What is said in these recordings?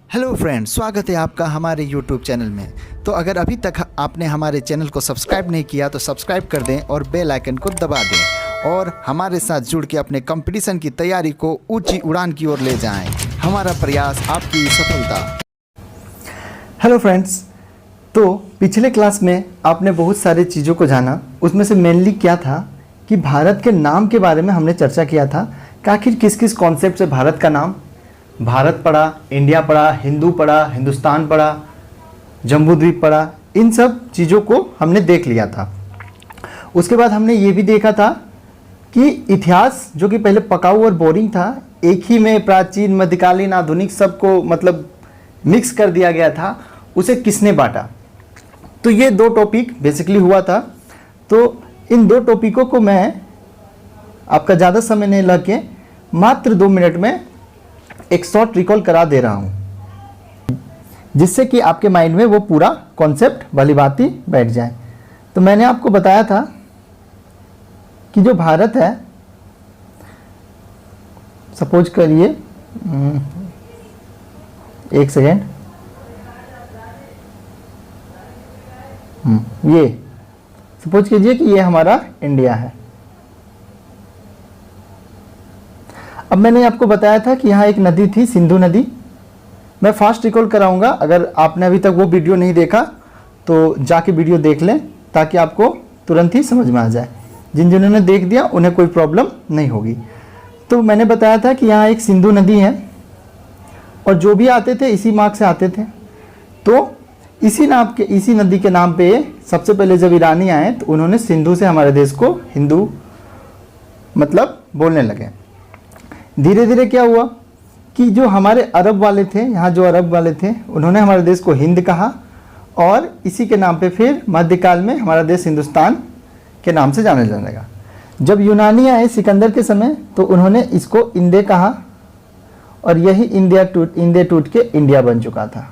Hello friends, स्वागत है आपका हमारे यूट्यूब चैनल में। तो अगर अभी तक आपने हमारे चैनल को सब्सक्राइब नहीं किया तो सब्सक्राइब कर दें और बेल आइकन को दबा दें और हमारे साथ जुड़ के अपने कंपटीशन की तैयारी को ऊंची उड़ान की ओर ले जाएं। हमारा प्रयास आपकी सफलता। हेलो फ्रेंड्स, तो पिछले क्लास में आपने बहुत सारी चीज़ों को जाना। उसमें से मेनली क्या था कि भारत के नाम के बारे में हमने चर्चा किया था कि आखिर किस किस कॉन्सेप्ट से भारत का नाम, भारत पड़ा, इंडिया पड़ा, हिंदू पड़ा, हिंदुस्तान पड़ा, जम्बूद्वीप पड़ा, इन सब चीज़ों को हमने देख लिया था। उसके बाद हमने ये भी देखा था कि इतिहास जो कि पहले पकाऊ और बोरिंग था, एक ही में प्राचीन, मध्यकालीन, आधुनिक सबको मतलब मिक्स कर दिया गया था, उसे किसने बांटा। तो ये दो टॉपिक बेसिकली हुआ था। तो इन दो टॉपिकों को मैं आपका ज़्यादा समय नहीं लगे मात्र 2 मिनट में एक शॉर्ट रिकॉल करा दे रहा हूँ, जिससे कि आपके माइंड में वो पूरा कॉन्सेप्ट वाली बात ही बैठ जाए। तो मैंने आपको बताया था कि जो भारत है, सपोज करिए, एक सेकेंड, ये सपोज कीजिए कि ये हमारा इंडिया है। अब मैंने आपको बताया था कि यहाँ एक नदी थी, सिंधु नदी। मैं फास्ट रिकॉल कराऊंगा। अगर आपने अभी तक वो वीडियो नहीं देखा तो जाके वीडियो देख लें, ताकि आपको तुरंत ही समझ में आ जाए। जिन्होंने देख दिया उन्हें कोई प्रॉब्लम नहीं होगी। तो मैंने बताया था कि यहाँ एक सिंधु नदी है और जो भी आते थे इसी मार्ग से आते थे। तो इसी नदी के नाम पे सबसे पहले जब ईरानी आए तो उन्होंने सिंधु से हमारे देश को हिंदू मतलब बोलने लगे। धीरे धीरे क्या हुआ कि जो हमारे अरब वाले थे, यहाँ जो अरब वाले थे, उन्होंने हमारे देश को हिंद कहा और इसी के नाम पे फिर मध्यकाल में हमारा देश हिंदुस्तान के नाम से जाने जाने लगा। जब यूनानी आए सिकंदर के समय तो उन्होंने इसको इंदे कहा और यही इंदे टूट के इंडिया बन चुका था।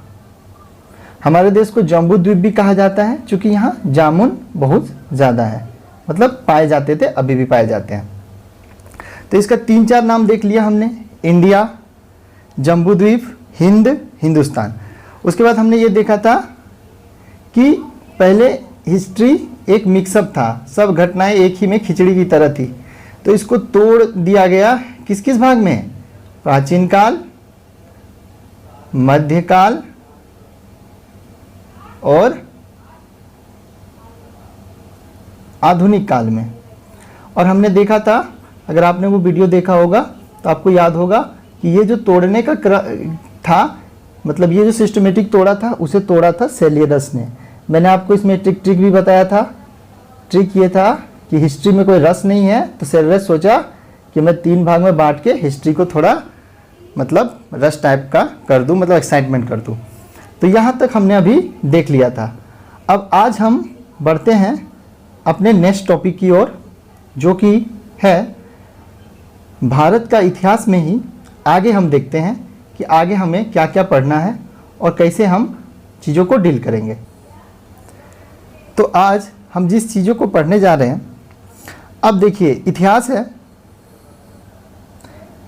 हमारे देश को जम्बूद्वीप भी कहा जाता है, क्योंकि यहाँ जामुन बहुत ज़्यादा है, मतलब पाए जाते थे, अभी भी पाए जाते हैं। तो इसका 3-4 नाम देख लिया हमने, इंडिया, जम्बूद्वीप, हिंद, हिंदुस्तान। उसके बाद हमने ये देखा था कि पहले हिस्ट्री एक मिक्सअप था, सब घटनाएं एक ही में खिचड़ी की तरह थी। तो इसको तोड़ दिया गया किस किस भाग में, प्राचीन काल, मध्यकाल और आधुनिक काल में। और हमने देखा था, अगर आपने वो वीडियो देखा होगा तो आपको याद होगा कि ये जो तोड़ने का था, मतलब ये जो सिस्टमेटिक तोड़ा था, उसे तोड़ा था सेल्यूकस ने। मैंने आपको इसमें ट्रिक भी बताया था। ट्रिक ये था कि हिस्ट्री में कोई रस नहीं है, तो सेल्यूकस सोचा कि मैं 3 भाग में बांट के हिस्ट्री को थोड़ा मतलब रस टाइप का कर दूं, मतलब एक्साइटमेंट कर दूं। तो यहाँ तक हमने अभी देख लिया था। अब आज हम बढ़ते हैं अपने नेक्स्ट टॉपिक की ओर, जो कि है भारत का इतिहास में ही। आगे हम देखते हैं कि आगे हमें क्या क्या पढ़ना है और कैसे हम चीज़ों को डील करेंगे। तो आज हम जिस चीज़ों को पढ़ने जा रहे हैं, अब देखिए इतिहास है,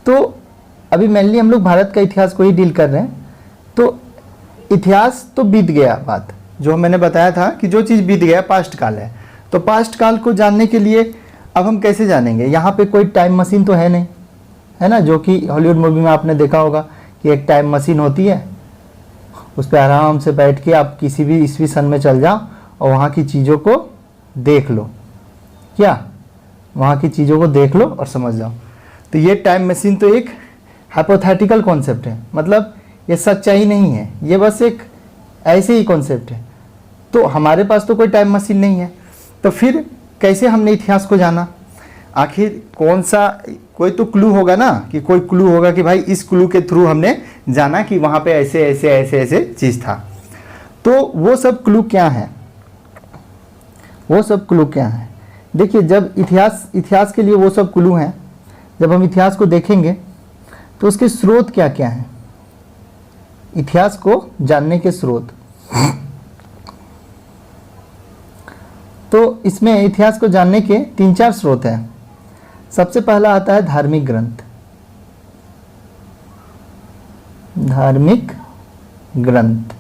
तो अभी मेनली हम लोग भारत का इतिहास को ही डील कर रहे हैं। तो इतिहास तो बीत गया, बात जो मैंने बताया था कि जो चीज़ बीत गया पास्ट काल है। तो पास्ट काल को जानने के लिए अब हम कैसे जानेंगे। यहाँ पे कोई टाइम मशीन तो है नहीं, है ना, जो कि हॉलीवुड मूवी में आपने देखा होगा कि एक टाइम मशीन होती है, उस पर आराम से बैठ के आप किसी भी ईस्वी सन में चल जाओ और वहाँ की चीज़ों को देख लो। क्या वहाँ की चीज़ों को देख लो और समझ जाओ। तो ये टाइम मशीन तो एक हाइपोथेटिकल कॉन्सेप्ट है, मतलब ये सच्चाई नहीं है, ये बस एक ऐसे ही कॉन्सेप्ट है। तो हमारे पास तो कोई टाइम मशीन नहीं है, तो फिर कैसे हमने इतिहास को जाना। आखिर कौन सा, कोई तो क्लू होगा ना, कि कोई क्लू होगा कि भाई इस क्लू के थ्रू हमने जाना कि वहाँ पे ऐसे ऐसे ऐसे ऐसे चीज़ था। तो वो सब क्लू क्या है, वो सब क्लू क्या है। देखिए, जब इतिहास के लिए वो सब क्लू हैं, जब हम इतिहास को देखेंगे तो उसके स्रोत क्या क्या हैं, इतिहास को जानने के स्रोत। तो इसमें इतिहास को जानने के 3-4 स्रोत हैं। सबसे पहला आता है धार्मिक ग्रंथ। धार्मिक ग्रंथ।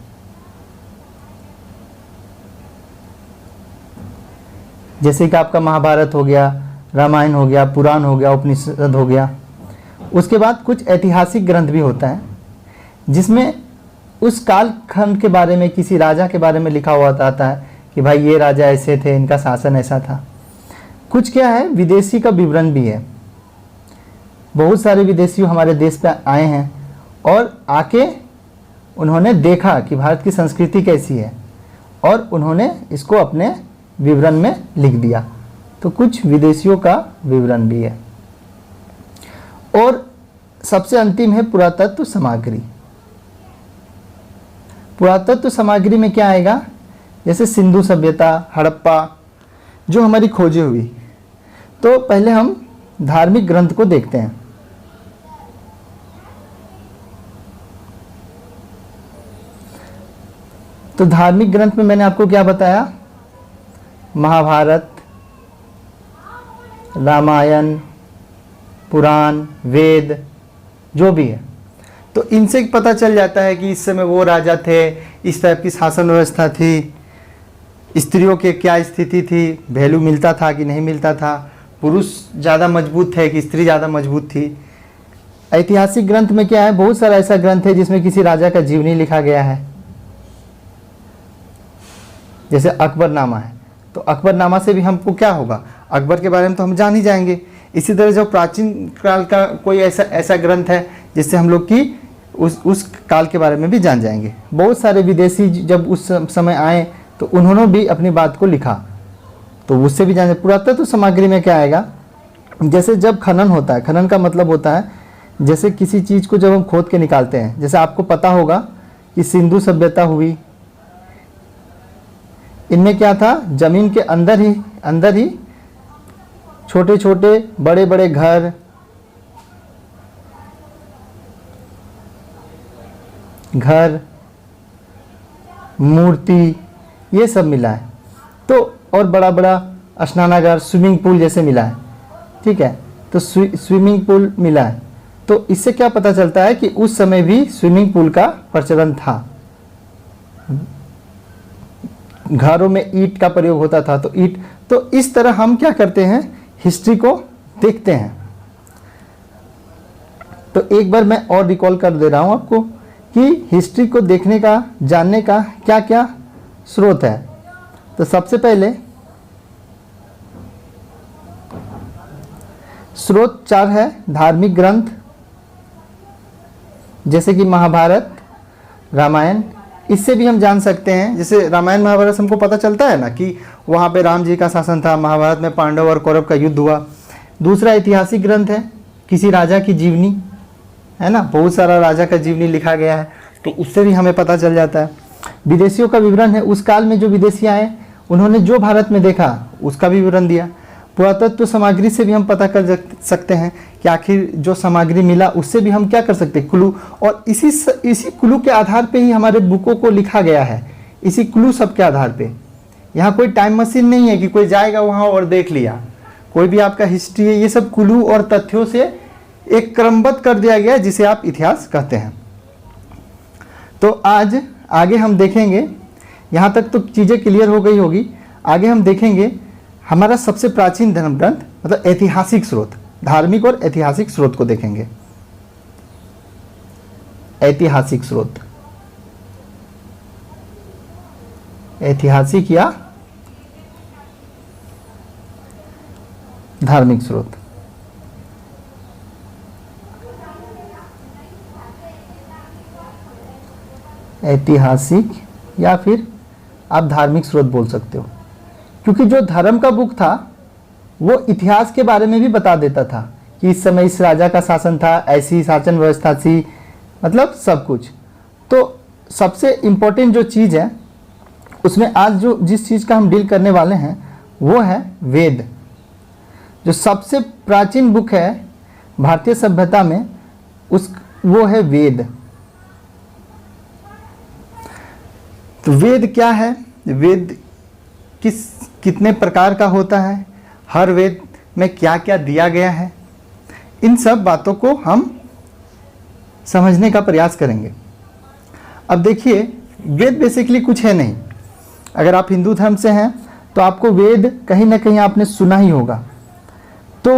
जैसे कि आपका महाभारत हो गया, रामायण हो गया, पुराण हो गया, उपनिषद हो गया। उसके बाद कुछ ऐतिहासिक ग्रंथ भी होता है जिसमें उस कालखंड के बारे में, किसी राजा के बारे में लिखा हुआ आता है कि भाई ये राजा ऐसे थे, इनका शासन ऐसा था। कुछ क्या है, विदेशी का विवरण भी है। बहुत सारे विदेशी हमारे देश पे आए हैं और आके उन्होंने देखा कि भारत की संस्कृति कैसी है और उन्होंने इसको अपने विवरण में लिख दिया। तो कुछ विदेशियों का विवरण भी है। और सबसे अंतिम है पुरातत्व सामग्री। पुरातत्व सामग्री में क्या आएगा, जैसे सिंधु सभ्यता, हड़प्पा, जो हमारी खोजें हुई। तो पहले हम धार्मिक ग्रंथ को देखते हैं। तो धार्मिक ग्रंथ में मैंने आपको क्या बताया, महाभारत, रामायण, पुराण, वेद, जो भी है। तो इनसे पता चल जाता है कि इस समय वो राजा थे, इस टाइप की शासन व्यवस्था थी, स्त्रियों के क्या स्थिति थी, वैल्यू मिलता था कि नहीं मिलता था, पुरुष ज़्यादा मजबूत थे कि स्त्री ज़्यादा मजबूत थी। ऐतिहासिक ग्रंथ में क्या है, बहुत सारा ऐसा ग्रंथ है जिसमें किसी राजा का जीवनी लिखा गया है। जैसे अकबरनामा है, तो अकबरनामा से भी हमको क्या होगा, अकबर के बारे में तो हम जान ही जाएंगे। इसी तरह जो प्राचीन काल का कोई ऐसा ग्रंथ है जिससे हम लोग की उस काल के बारे में भी जान जाएंगे। बहुत सारे विदेशी जब उस समय आए तो उन्होंने भी अपनी बात को लिखा, तो उससे भी जान। पुरातत्व सामग्री में क्या आएगा, जैसे जब खनन होता है, खनन का मतलब होता है जैसे किसी चीज़ को जब हम खोद के निकालते हैं। जैसे आपको पता होगा कि सिंधु सभ्यता हुई, इनमें क्या था, जमीन के अंदर ही छोटे छोटे बड़े बड़े घर, मूर्ति, ये सब मिला है। तो और बड़ा बड़ा स्नानागार, स्विमिंग पूल जैसे मिला है, ठीक है। तो स्विमिंग पूल मिला है। तो इससे क्या पता चलता है कि उस समय भी स्विमिंग पूल का प्रचलन था। घरों में ईंट का प्रयोग होता था, तो ईंट। तो इस तरह हम क्या करते हैं, हिस्ट्री को देखते हैं। तो एक बार मैं और रिकॉल कर दे रहा हूं आपको कि हिस्ट्री को देखने का, जानने का क्या क्या स्रोत है। तो सबसे पहले स्रोत 4 है, धार्मिक ग्रंथ जैसे कि महाभारत, रामायण। इससे भी हम जान सकते हैं, जैसे रामायण महाभारत से हमको पता चलता है ना कि वहाँ पे राम जी का शासन था, महाभारत में पांडव और कौरव का युद्ध हुआ। दूसरा ऐतिहासिक ग्रंथ है, किसी राजा की जीवनी, है ना, बहुत सारा राजा का जीवनी लिखा गया है, तो उससे भी हमें पता चल जाता है। विदेशियों का विवरण है, उस काल में जो विदेशी आए उन्होंने जो भारत में देखा उसका भी विवरण दिया। पुरातत्व सामग्री से भी हम पता कर सकते हैं कि आखिर जो सामग्री मिला उससे भी हम क्या कर सकते हैं, क्लू। और इसी क्लू के आधार पे ही हमारे बुकों को लिखा गया है, इसी क्लू सब के आधार पे। यहाँ कोई टाइम मशीन नहीं है कि कोई जाएगा वहाँ और देख लिया। कोई भी आपका हिस्ट्री है, ये सब क्लू और तथ्यों से एक क्रमबद्ध कर दिया गया है, जिसे आप इतिहास कहते हैं। तो आज आगे हम देखेंगे, यहाँ तक तो चीज़ें क्लियर हो गई होगी। आगे हम देखेंगे हमारा सबसे प्राचीन धर्म ग्रंथ, मतलब ऐतिहासिक स्रोत, धार्मिक और ऐतिहासिक स्रोत को देखेंगे। ऐतिहासिक स्रोत, ऐतिहासिक या धार्मिक स्रोत। ऐतिहासिक या फिर आप धार्मिक स्रोत बोल सकते हो, क्योंकि जो धर्म का बुक था वो इतिहास के बारे में भी बता देता था कि इस समय इस राजा का शासन था, ऐसी शासन व्यवस्था थी, मतलब सब कुछ। तो सबसे इम्पोर्टेंट जो चीज़ है उसमें आज जो जिस चीज़ का हम डील करने वाले हैं वो है वेद। जो सबसे प्राचीन बुक है भारतीय सभ्यता में वो है वेद। तो वेद क्या है, वेद कितने प्रकार का होता है, हर वेद में क्या क्या दिया गया है, इन सब बातों को हम समझने का प्रयास करेंगे। अब देखिए, वेद बेसिकली कुछ है नहीं। अगर आप हिंदू धर्म से हैं तो आपको वेद कहीं ना कहीं आपने सुना ही होगा। तो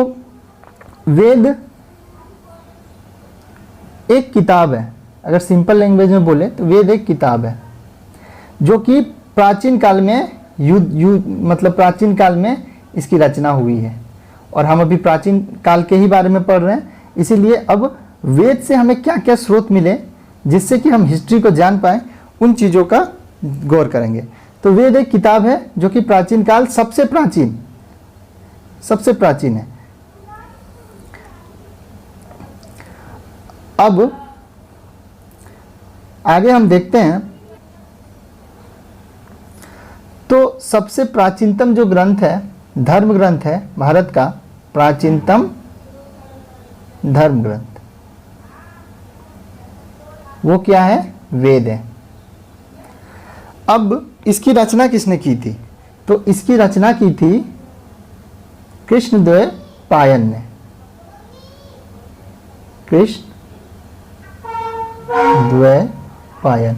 वेद एक किताब है, अगर सिंपल लैंग्वेज में बोले तो वेद एक किताब है जो कि प्राचीन काल में मतलब प्राचीन काल में इसकी रचना हुई है। और हम अभी प्राचीन काल के ही बारे में पढ़ रहे हैं, इसीलिए अब वेद से हमें क्या क्या स्रोत मिले जिससे कि हम हिस्ट्री को जान पाएँ, उन चीज़ों का गौर करेंगे। तो वेद एक किताब है जो कि प्राचीन काल सबसे प्राचीन है। अब आगे हम देखते हैं, तो सबसे प्राचीनतम जो ग्रंथ है, धर्म ग्रंथ है, भारत का प्राचीनतम धर्म ग्रंथ, वो क्या है? वेद है। अब इसकी रचना किसने की थी? तो इसकी रचना की थी कृष्णद्वैपायन ने। कृष्णद्वैपायन,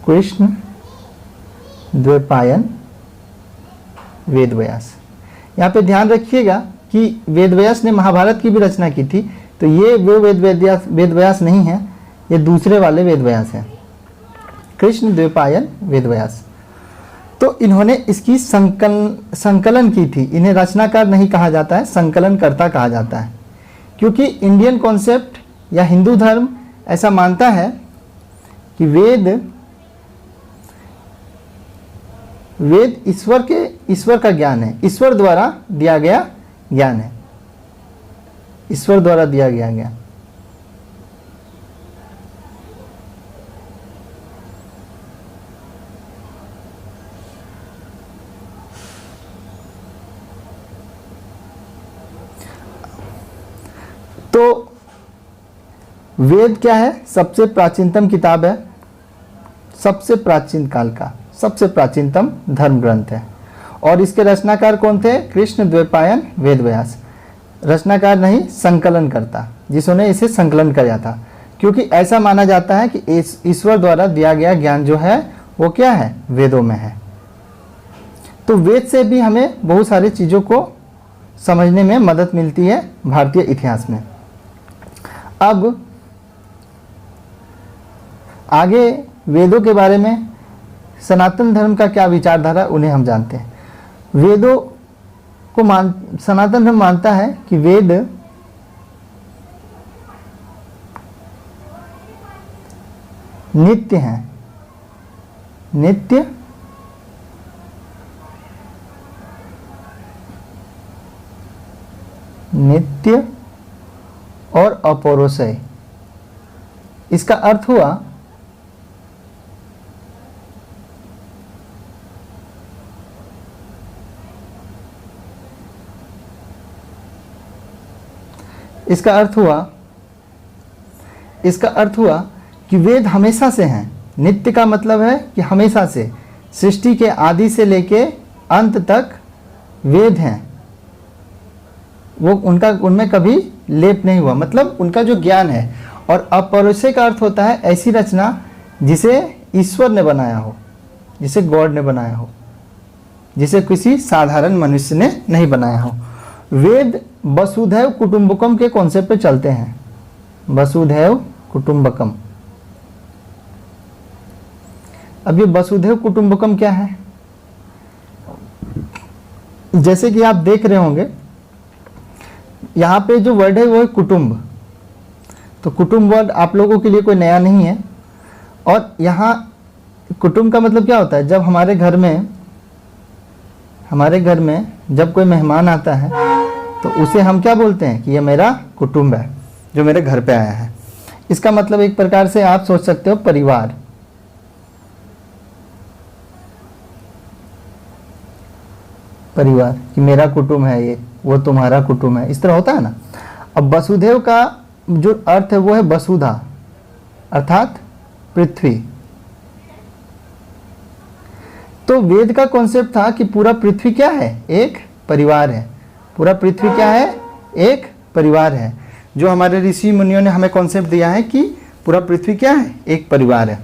कृष्णद्वैपायन वेदव्यास। यहाँ पे ध्यान रखिएगा कि वेदव्यास ने महाभारत की भी रचना की थी, तो ये वो वेदव्यास नहीं है, ये दूसरे वाले वेदव्यास हैं, कृष्णद्वैपायन वेदव्यास। तो इन्होंने इसकी संकलन की थी। इन्हें रचनाकार नहीं कहा जाता है, संकलनकर्ता कहा जाता है, क्योंकि इंडियन कॉन्सेप्ट या हिंदू धर्म ऐसा मानता है कि वेद ईश्वर का ज्ञान है, ईश्वर द्वारा दिया गया ज्ञान है, ईश्वर द्वारा दिया गया ज्ञान। तो वेद क्या है? सबसे प्राचीनतम किताब है, सबसे प्राचीन काल का सबसे प्राचीनतम धर्म ग्रंथ है। और इसके रचनाकार कौन थे? कृष्णद्वैपायन वेदव्यास। रचनाकार नहीं, संकलनकर्ता, जिसने इसे संकलन किया था, क्योंकि ऐसा माना जाता है कि ईश्वर द्वारा दिया गया ज्ञान जो है वो क्या है? वेदों में है। तो वेद से भी हमें बहुत सारी चीज़ों को समझने में मदद मिलती है भारतीय इतिहास में। अब आगे वेदों के बारे में सनातन धर्म का क्या विचारधारा, उन्हें हम जानते हैं। वेदों को सनातन धर्म मानता है कि वेद नित्य हैं, नित्य और अपौरुषेय। इसका अर्थ हुआ इसका अर्थ हुआ कि वेद हमेशा से हैं। नित्य का मतलब है कि हमेशा से, सृष्टि के आदि से लेके अंत तक वेद हैं, वो उनमें कभी लेप नहीं हुआ, मतलब उनका जो ज्ञान है। और अपौरुषेय का अर्थ होता है ऐसी रचना जिसे ईश्वर ने बनाया हो, जिसे गॉड ने बनाया हो, जिसे किसी साधारण मनुष्य ने नहीं बनाया हो। वेद वसुधैव कुटुंबकम के कॉन्सेप्ट पे चलते हैं, वसुधैव कुटुंबकम। अब ये वसुधैव कुटुंबकम क्या है? जैसे कि आप देख रहे होंगे यहाँ पे जो वर्ड है वो है कुटुंब। तो कुटुंब वर्ड आप लोगों के लिए कोई नया नहीं है। और यहाँ कुटुंब का मतलब क्या होता है? जब हमारे घर में जब कोई मेहमान आता है तो उसे हम क्या बोलते हैं कि ये मेरा कुटुंब है जो मेरे घर पे आया है। इसका मतलब एक प्रकार से आप सोच सकते हो परिवार। परिवार कि मेरा कुटुंब है ये, वो तुम्हारा कुटुंब है, इस तरह होता है ना। अब वसुधैव का जो अर्थ है वो है वसुधा, अर्थात पृथ्वी। तो वेद का कॉन्सेप्ट था कि पूरा पृथ्वी क्या है? एक परिवार है। पूरा पृथ्वी क्या है? एक परिवार है। जो हमारे ऋषि मुनियों ने हमें कॉन्सेप्ट दिया है कि पूरा पृथ्वी क्या है, एक परिवार है,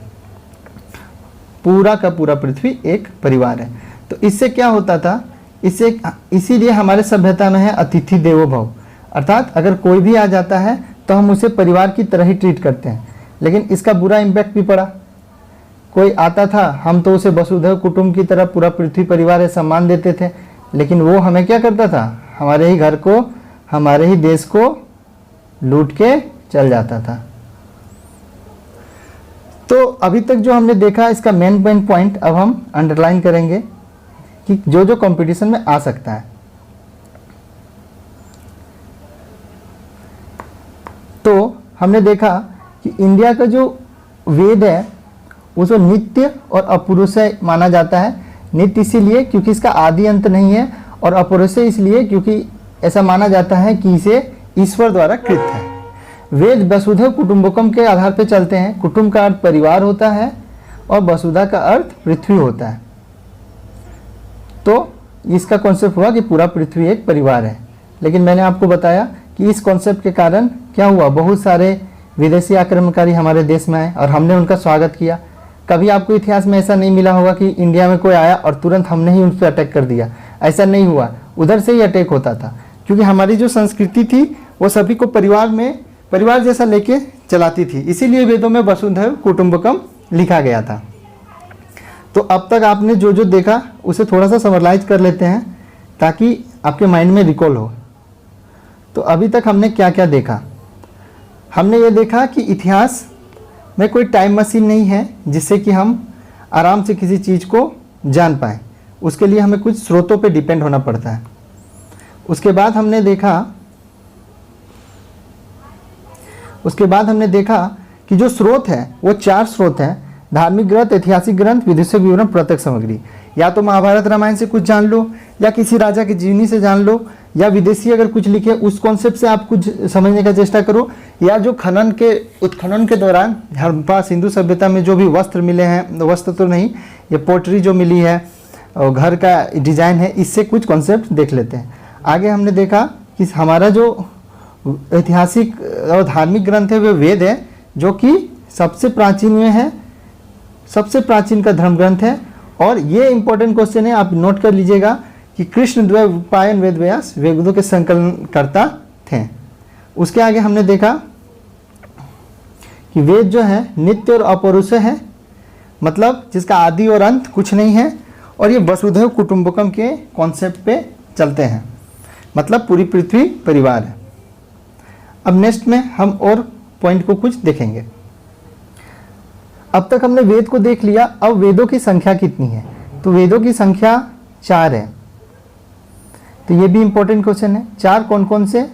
पूरा का पूरा पृथ्वी एक परिवार है। तो इससे क्या होता था, इससे इसीलिए हमारे सभ्यता में है अतिथि देवो भव, अर्थात अगर कोई भी आ जाता है तो हम उसे परिवार की तरह ही ट्रीट करते हैं। लेकिन इसका बुरा इम्पैक्ट भी पड़ा, कोई आता था हम तो उसे वसुधैव कुटुंब की तरह पूरा पृथ्वी परिवार है सम्मान देते थे, लेकिन वो हमें क्या करता था, हमारे ही घर को, हमारे ही देश को लूट के चल जाता था। तो अभी तक जो हमने देखा इसका मेन पॉइंट अब हम अंडरलाइन करेंगे कि जो जो कंपटीशन में आ सकता है। तो हमने देखा कि इंडिया का जो वेद है उसको नित्य और अपौरुषेय माना जाता है। नित्य इसीलिए क्योंकि इसका आदि अंत नहीं है, और अपौरुषेय इसलिए क्योंकि ऐसा माना जाता है कि इसे ईश्वर द्वारा कृत है। वेद वसुधैव कुटुंबकम के आधार पर चलते हैं। कुटुंब का अर्थ परिवार होता है और वसुधा का अर्थ पृथ्वी होता है। तो इसका कॉन्सेप्ट हुआ कि पूरा पृथ्वी एक परिवार है। लेकिन मैंने आपको बताया कि इस कॉन्सेप्ट के कारण क्या हुआ, बहुत सारे विदेशी आक्रमणकारी हमारे देश में आए और हमने उनका स्वागत किया। कभी आपको इतिहास में ऐसा नहीं मिला होगा कि इंडिया में कोई आया और तुरंत हमने ही उन पर अटैक कर दिया, ऐसा नहीं हुआ, उधर से ही अटैक होता था। क्योंकि हमारी जो संस्कृति थी वो सभी को परिवार जैसा लेके चलाती थी, इसीलिए वेदों में वसुधैव कुटुंबकम लिखा गया था। तो अब तक आपने जो जो देखा उसे थोड़ा सा समराइज कर लेते हैं ताकि आपके माइंड में रिकॉल हो। तो अभी तक हमने क्या क्या देखा, हमने ये देखा कि इतिहास में कोई टाइम मशीन नहीं है जिससे कि हम आराम से किसी चीज़ को जान पाएँ, उसके लिए हमें कुछ स्रोतों पे डिपेंड होना पड़ता है। उसके बाद हमने देखा कि जो स्रोत है वो 4 स्रोत हैं, धार्मिक ग्रंथ, ऐतिहासिक ग्रंथ, विदेशी विवरण, प्रत्यक्ष सामग्री। या तो महाभारत रामायण से कुछ जान लो, या किसी राजा की जीवनी से जान लो, या विदेशी अगर कुछ लिखे उस कॉन्सेप्ट से आप कुछ समझने का चेष्टा करो, या जो उत्खनन के दौरान हड़प्पा सिंधु सभ्यता में जो भी वस्त्र मिले हैं, वस्त्र तो नहीं, ये पोट्री जो मिली है और घर का डिजाइन है, इससे कुछ कॉन्सेप्ट देख लेते हैं। आगे हमने देखा कि हमारा जो ऐतिहासिक और धार्मिक ग्रंथ है वे वेद है, जो कि सबसे प्राचीन में है, सबसे प्राचीन का धर्म ग्रंथ है। और ये इंपॉर्टेंट क्वेश्चन है, आप नोट कर लीजिएगा कि कृष्ण द्वैपायन वेद व्यास वेदों के संकलनकर्ता थे। उसके आगे हमने देखा कि वेद जो है नित्य और अपौरुषेय है, मतलब जिसका आदि और अंत कुछ नहीं है, और ये वसुधैव कुटुंबकम के कॉन्सेप्ट पे चलते हैं, मतलब पूरी पृथ्वी परिवार है। अब नेक्स्ट में हम और पॉइंट को कुछ देखेंगे। अब तक हमने वेद को देख लिया, अब वेदों की संख्या कितनी है, तो वेदों की संख्या 4 है। तो ये भी इंपॉर्टेंट क्वेश्चन है। 4 कौन कौन से,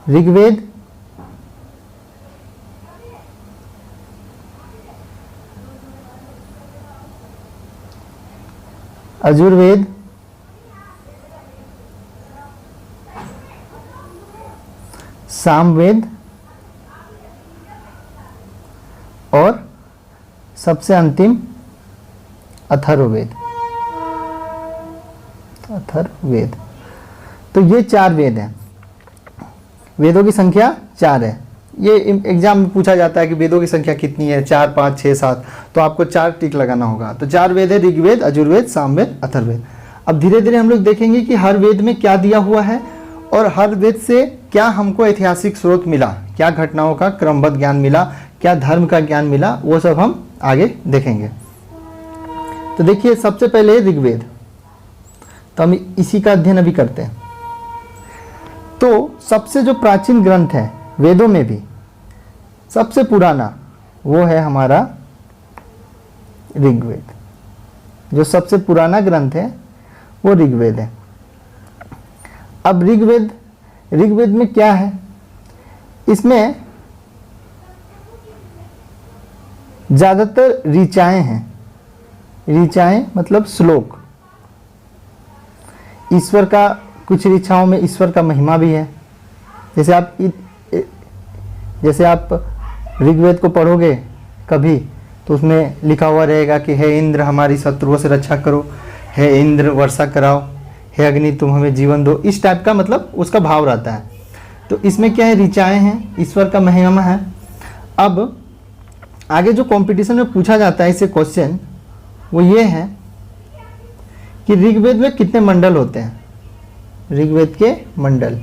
ऋग्वेद, यजुर्वेद, सामवेद और सबसे अंतिम अथर्ववेद। अथर्ववेद। तो ये 4 वेद हैं। वेदों की संख्या 4 है। ये एग्जाम में पूछा जाता है कि वेदों की संख्या कितनी है, 4, 5, 6, 7, तो आपको 4 टिक लगाना होगा। तो 4 वेद है, ऋग्वेद, यजुर्वेद, सामवेद, अथर्ववेद। अब धीरे धीरे हम लोग देखेंगे कि हर वेद में क्या दिया हुआ है और हर वेद से क्या हमको ऐतिहासिक स्रोत मिला, क्या घटनाओं का क्रमबद्ध ज्ञान मिला, क्या धर्म का ज्ञान मिला, वो सब हम आगे देखेंगे। तो देखिए सबसे पहले ऋग्वेद, तो हम इसी का अध्ययन अभी करते हैं। तो सबसे जो प्राचीन ग्रंथ है वेदों में भी सबसे पुराना वो है हमारा ऋग्वेद। जो सबसे पुराना ग्रंथ है वो ऋग्वेद है। अब ऋग्वेद में क्या है, इसमें ज़्यादातर ऋचाएं हैं। ऋचाएं मतलब श्लोक। ईश्वर का, कुछ ऋचाओं में ईश्वर का महिमा भी है। जैसे आप ऋग्वेद को पढ़ोगे कभी तो उसमें लिखा हुआ रहेगा कि हे इंद्र हमारी शत्रुओं से रक्षा करो, हे इंद्र वर्षा कराओ, हे अग्नि तुम हमें जीवन दो, इस टाइप का मतलब उसका भाव रहता है। तो इसमें क्या है, ऋचाएँ हैं, ईश्वर का महिमा है। अब आगे जो कंपटीशन में पूछा जाता है इससे क्वेश्चन, वो ये है कि ऋग्वेद में कितने मंडल होते हैं। ऋग्वेद के मंडल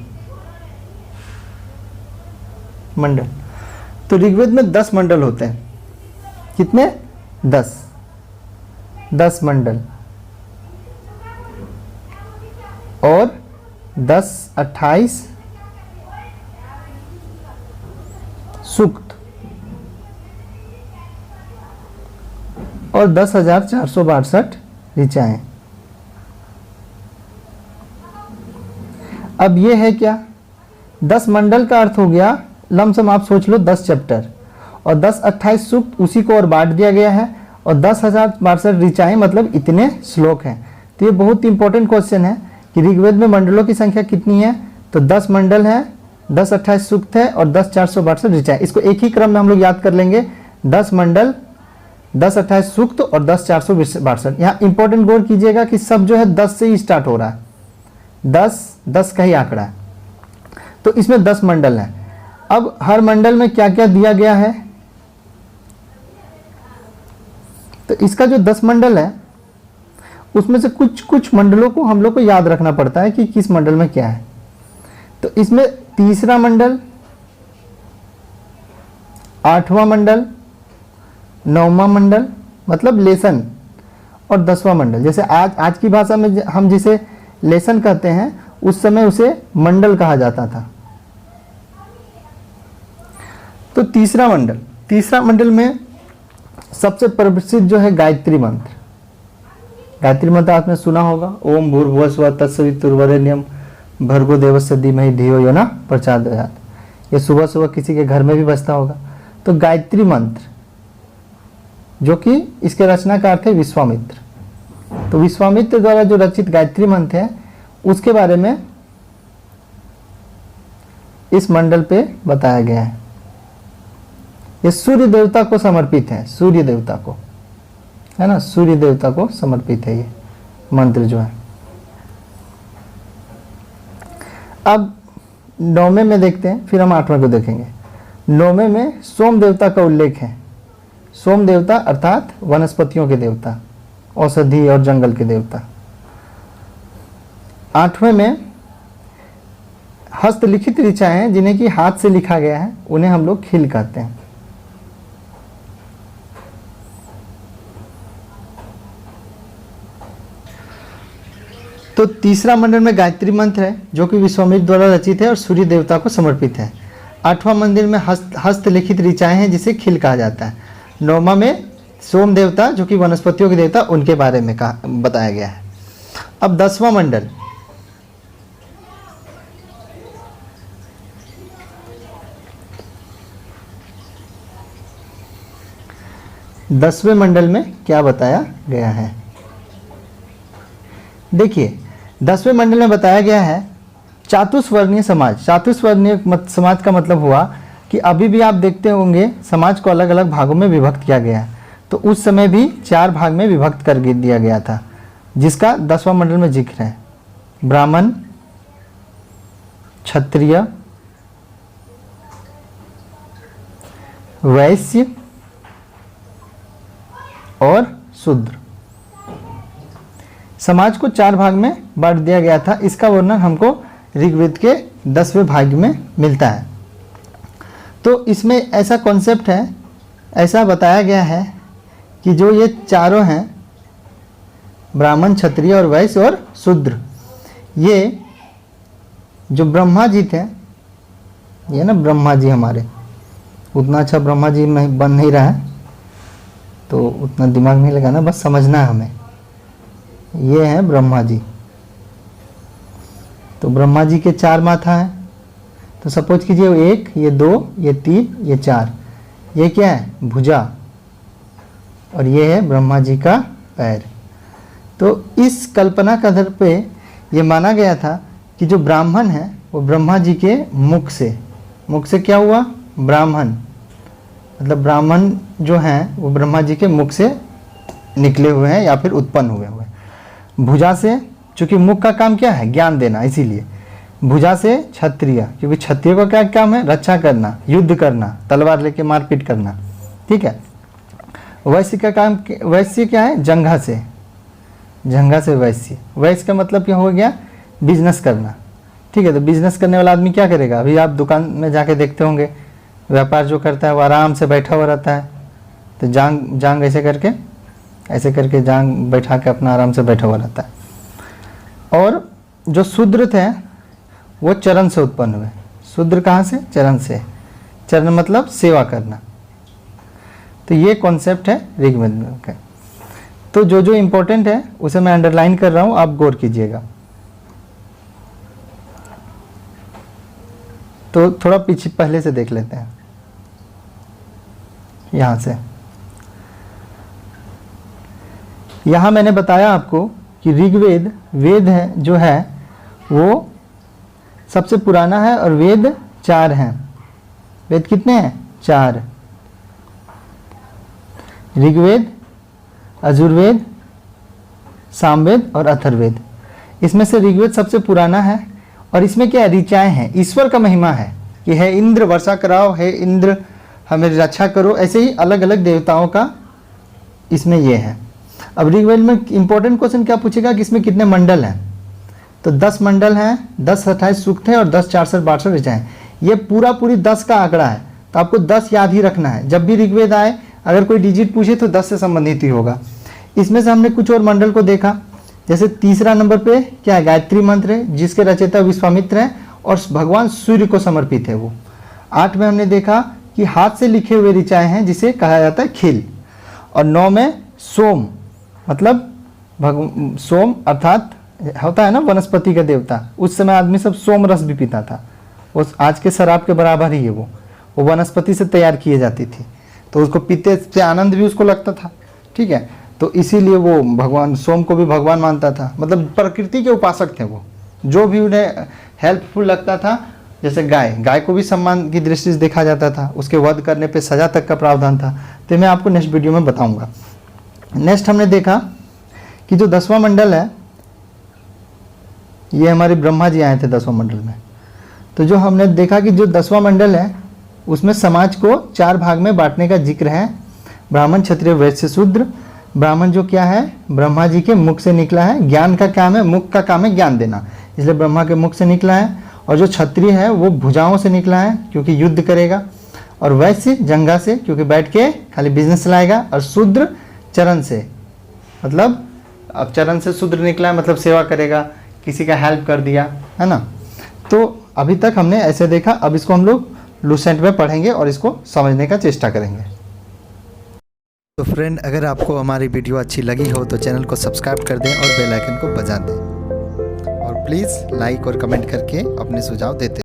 तो ऋग्वेद में 10 मंडल होते हैं। कितने? 10 मंडल और 10-28 सूक्त और 10,462 ऋचाएं। अब ये है क्या, 10 मंडल का अर्थ हो गया, लमसम आप सोच लो 10 चैप्टर, और 10-28 सूक्त उसी को और बांट दिया गया है, और 10,062 ऋचाएं मतलब इतने श्लोक हैं। तो ये बहुत इंपॉर्टेंट क्वेश्चन है कि ऋग्वेद में मंडलों की संख्या कितनी है। तो 10 मंडल है, 10-28 सूक्त है और 10,462 ऋचाएं। इसको एक ही क्रम में हम लोग याद कर लेंगे, 10 मंडल, 10-28 सूक्त और 10,462। यहाँ इंपॉर्टेंट गौर कीजिएगा कि सब जो है 10 से ही स्टार्ट हो रहा है, 10 का ही आंकड़ा है। तो इसमें 10 मंडल है। अब हर मंडल में क्या क्या दिया गया है, तो इसका जो 10 मंडल है उसमें से कुछ मंडलों को हम लोग को याद रखना पड़ता है कि किस मंडल में क्या है। तो इसमें तीसरा मंडल, 8वां मंडल, 9वां मंडल मतलब लेसन, और 10वां मंडल। जैसे आज की भाषा में हम जिसे लेसन कहते हैं, उस समय उसे मंडल कहा जाता था। तो तीसरा मंडल में सबसे प्रसिद्ध जो है गायत्री मंत्र। गायत्री मंत्र आपने सुना होगा, ओम भूर्भुवस्सुवः तत्सवितुर्वरेण्यम भर्गो देवस्य धीमहि धियो यो न प्रचोदयात्। ये सुबह सुबह किसी के घर में भी बजता होगा। तो गायत्री मंत्र, जो कि इसके रचनाकार थे विश्वामित्र। तो विश्वामित्र द्वारा जो रचित गायत्री मंत्र है उसके बारे में इस मंडल पे बताया गया है। ये सूर्य देवता को समर्पित है, सूर्य देवता को, है ना, सूर्य देवता को समर्पित है ये मंत्र जो है। अब 9वें में देखते हैं, फिर हम 8वें को देखेंगे। 9वें में सोम देवता का उल्लेख है। सोम देवता अर्थात वनस्पतियों के देवता, औषधि और जंगल के देवता। 8वें में हस्तलिखित ऋचाएं, जिन्हें कि हाथ से लिखा गया है, उन्हें हम लोग खिल कहते हैं। तो तीसरा मंडल में गायत्री मंत्र है, जो कि विश्वामित्र द्वारा रचित है और सूर्य देवता को समर्पित है। 8वां मंदिर में हस्तलिखित ऋचाएं हैं, जिसे खिल कहा जाता है। 9वां में सोम देवता, जो कि वनस्पतियों के देवता, उनके बारे में बताया गया है। अब 10वां मंडल, दसवें मंडल में क्या बताया गया है। देखिए 10वें मंडल में बताया गया है चातुर्वर्णीय समाज। चातुर्वर्णीय समाज का मतलब हुआ कि अभी भी आप देखते होंगे समाज को अलग अलग भागों में विभक्त किया गया है। तो उस समय भी 4 भाग में विभक्त कर दिया गया था, जिसका 10वां मंडल में जिक्र है। ब्राह्मण, क्षत्रिय, वैश्य और शूद्र। समाज को 4 भाग में बांट दिया गया था। इसका वर्णन हमको ऋग्वेद के 10वें भाग में मिलता है। तो इसमें ऐसा कॉन्सेप्ट है, ऐसा बताया गया है कि जो ये चारों हैं, ब्राह्मण, क्षत्रिय और वैश्य और शूद्र, ये जो ब्रह्मा जी थे, ये ना ब्रह्मा जी हमारे, उतना अच्छा ब्रह्मा जी में बन नहीं रहा है, तो उतना दिमाग नहीं लगाना, बस समझना है हमें। ये हैं ब्रह्मा जी। तो ब्रह्मा जी के 4 माथा हैं। तो सपोज कीजिए 1, ये 2, ये 3, ये 4। ये क्या है? भुजा। और ये है ब्रह्मा जी का पैर। तो इस कल्पना के आधार पे ये माना गया था कि जो ब्राह्मण है वो ब्रह्मा जी के मुख से क्या हुआ? ब्राह्मण, मतलब ब्राह्मण जो हैं वो ब्रह्मा जी के मुख से निकले हुए हैं या फिर उत्पन्न हुए हैं। भुजा से, चूंकि मुख का काम क्या है? ज्ञान देना, इसीलिए भुजा से क्षत्रिय, क्योंकि क्षत्रिय का क्या काम है, रक्षा करना, युद्ध करना, तलवार लेके मारपीट करना, ठीक है। वैश्य का काम, वैश्य क्या है, जंघा से, जंघा से वैश्य। वैश्य का मतलब क्या हो गया, बिजनेस करना, ठीक है। तो बिजनेस करने वाला आदमी क्या करेगा, अभी आप दुकान में जाके देखते होंगे, व्यापार जो करता है वो आराम से बैठा हुआ रहता है, तो जांग ऐसे करके जांग बैठा के अपना आराम से बैठा हुआ रहता है। और जो शूद्र थे वो चरण से उत्पन्न हुए। शूद्र कहाँ से, चरण से। चरण मतलब सेवा करना। तो ये कॉन्सेप्ट है ऋग्वेद में का। तो जो जो इम्पोर्टेंट है उसे मैं अंडरलाइन कर रहा हूँ, आप गौर कीजिएगा। तो थोड़ा पीछे पहले से देख लेते हैं, यहाँ से। यहाँ मैंने बताया आपको कि ऋग्वेद वेद है जो है वो सबसे पुराना है, और वेद 4 हैं। वेद कितने हैं, 4। ऋग्वेद, यजुर्वेद, सामवेद और अथर्ववेद। इसमें से ऋग्वेद सबसे पुराना है, और इसमें क्या ऋचाएँ हैं, ईश्वर का महिमा है कि हे इंद्र वर्षा कराओ, हे इंद्र हमें रक्षा करो, ऐसे ही अलग अलग देवताओं का इसमें ये है। अब ऋग्वेद में इंपॉर्टेंट क्वेश्चन क्या पूछेगा कि इसमें कितने मंडल हैं, तो 10 मंडल हैं, 10 28 सूक्त हैं और 10 64 62 ऋचाएँ। ये पूरी 10 का आंकड़ा है, तो आपको 10 याद ही रखना है। जब भी ऋग्वेद आए अगर कोई डिजिट पूछे तो 10 से संबंधित ही होगा। इसमें से हमने कुछ और मंडल को देखा, जैसे तीसरा नंबर पे क्या है, गायत्री मंत्र है, जिसके रचयिता विश्वामित्र हैं और भगवान सूर्य को समर्पित है वो। 8 में हमने देखा कि हाथ से लिखे हुए ऋचाएँ हैं, जिसे कहा जाता है खिल। और 9 में सोम, मतलब सोम अर्थात होता है ना वनस्पति का देवता। उस समय आदमी सब सोम रस भी पीता था, वो आज के शराब के बराबर ही है। वो वनस्पति से तैयार किए जाती थी, तो उसको पीते से आनंद भी उसको लगता था, ठीक है। तो इसीलिए वो भगवान सोम को भी भगवान मानता था, मतलब प्रकृति के उपासक थे वो। जो भी उन्हें हेल्पफुल लगता था, जैसे गाय को भी सम्मान की दृष्टि से देखा जाता था, उसके वध करने पे सजा तक का प्रावधान था। तो मैं आपको नेक्स्ट वीडियो में बताऊंगा। नेक्स्ट हमने देखा कि जो 10वां मंडल है, ये हमारे ब्रह्मा जी आए थे 10वां मंडल में। तो जो हमने देखा कि जो 10वां मंडल है उसमें समाज को 4 भाग में बांटने का जिक्र है, ब्राह्मण, क्षत्रिय, वैश्य, शूद्र। ब्राह्मण जो क्या है, ब्रह्मा जी के मुख से निकला है, ज्ञान का काम है, मुख का काम है ज्ञान देना, इसलिए ब्रह्मा के मुख से निकला है। और जो क्षत्रिय है वो भुजाओं से निकला है, क्योंकि युद्ध करेगा। और वैश्य जंघा से, क्योंकि बैठ के खाली बिजनेस चलाएगा। और शूद्र चरण से, मतलब अब चरण से शूद्र निकला है, मतलब सेवा करेगा, किसी का हेल्प कर दिया, है ना। तो अभी तक हमने ऐसे देखा। अब इसको हम लोग लूसेंट में पढ़ेंगे और इसको समझने का चेष्टा करेंगे। तो फ्रेंड, अगर आपको हमारी वीडियो अच्छी लगी हो तो चैनल को सब्सक्राइब कर दें और बेल आइकन को बजा दें, और प्लीज़ लाइक और कमेंट करके अपने सुझाव देते